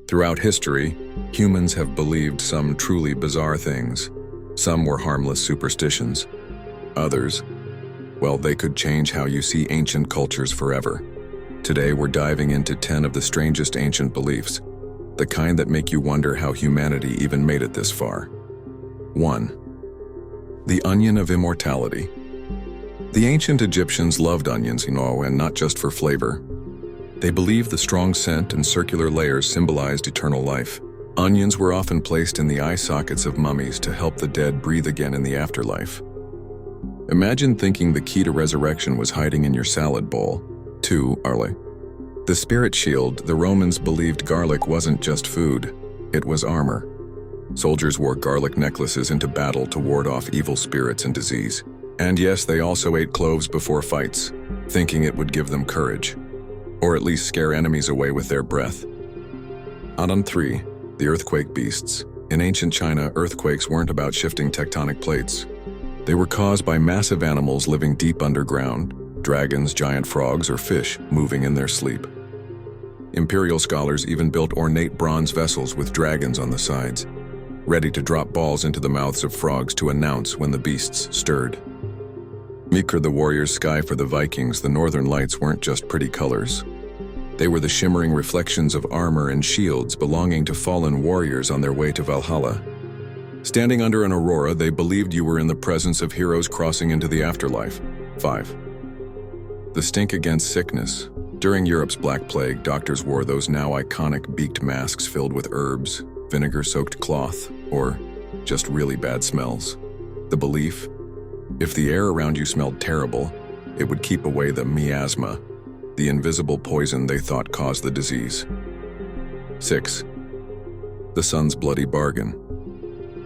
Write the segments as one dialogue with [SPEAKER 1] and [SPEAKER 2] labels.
[SPEAKER 1] Throughout history, humans have believed some truly bizarre things. Some were harmless superstitions. Others, well, they could change how you see ancient cultures forever. Today, we're diving into 10 of the strangest ancient beliefs, the kind that make you wonder how humanity even made it this far. 1. The onion of immortality. The ancient Egyptians loved onions, and not just for flavor. They believed the strong scent and circular layers symbolized eternal life. Onions were often placed in the eye sockets of mummies to help the dead breathe again in the afterlife. Imagine thinking the key to resurrection was hiding in your salad bowl. 2. The spirit shield. The Romans believed garlic wasn't just food, it was armor. Soldiers wore garlic necklaces into battle to ward off evil spirits and disease. And yes, they also ate cloves before fights, thinking it would give them courage, or at least scare enemies away with their breath. 3. The earthquake beasts. In ancient China, earthquakes weren't about shifting tectonic plates. They were caused by massive animals living deep underground, dragons, giant frogs, or fish moving in their sleep. Imperial scholars even built ornate bronze vessels with dragons on the sides, ready to drop balls into the mouths of frogs to announce when the beasts stirred. Mikra, the warrior's sky for the Vikings, the northern lights weren't just pretty colors. They were the shimmering reflections of armor and shields belonging to fallen warriors on their way to Valhalla. Standing under an aurora, they believed you were in the presence of heroes crossing into the afterlife. 5. The stink against sickness. During Europe's Black Plague, doctors wore those now iconic beaked masks filled with herbs, vinegar-soaked cloth, or just really bad smells. The belief? If the air around you smelled terrible, it would keep away the miasma, the invisible poison they thought caused the disease. 6. The sun's bloody bargain.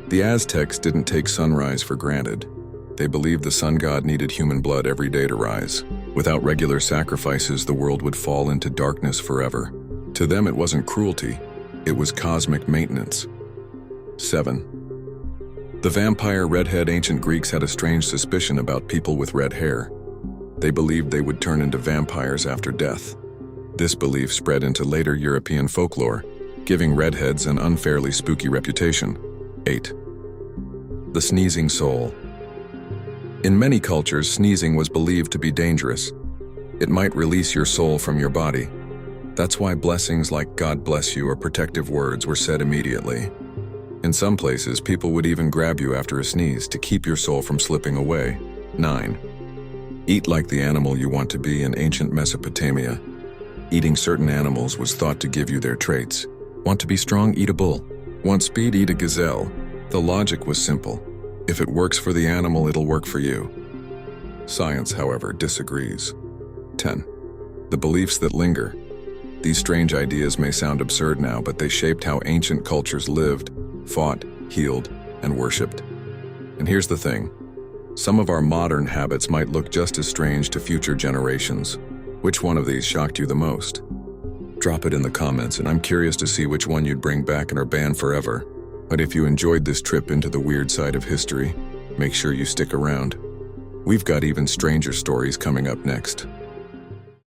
[SPEAKER 1] The Aztecs didn't take sunrise for granted. They believed the sun god needed human blood every day to rise. Without regular sacrifices, the world would fall into darkness forever. To them, it wasn't cruelty, it was cosmic maintenance. 7. The vampire redhead. Ancient Greeks had a strange suspicion about people with red hair. They believed they would turn into vampires after death. This belief spread into later European folklore, giving redheads an unfairly spooky reputation. 8. The sneezing soul. In many cultures, sneezing was believed to be dangerous. It might release your soul from your body. That's why blessings like "God bless you" or protective words were said immediately. In some places, people would even grab you after a sneeze to keep your soul from slipping away. 9. Eat like the animal you want to be. In ancient Mesopotamia, eating certain animals was thought to give you their traits. Want to be strong? Eat a bull. Want speed? Eat a gazelle. The logic was simple. If it works for the animal, it'll work for you. Science, however, disagrees. 10. The beliefs that linger. These strange ideas may sound absurd now, but they shaped how ancient cultures lived, fought, healed, and worshipped. And here's the thing. Some of our modern habits might look just as strange to future generations. Which one of these shocked you the most? Drop it in the comments, and I'm curious to see which one you'd bring back and are banned forever. But if you enjoyed this trip into the weird side of history, make sure you stick around. We've got even stranger stories coming up next.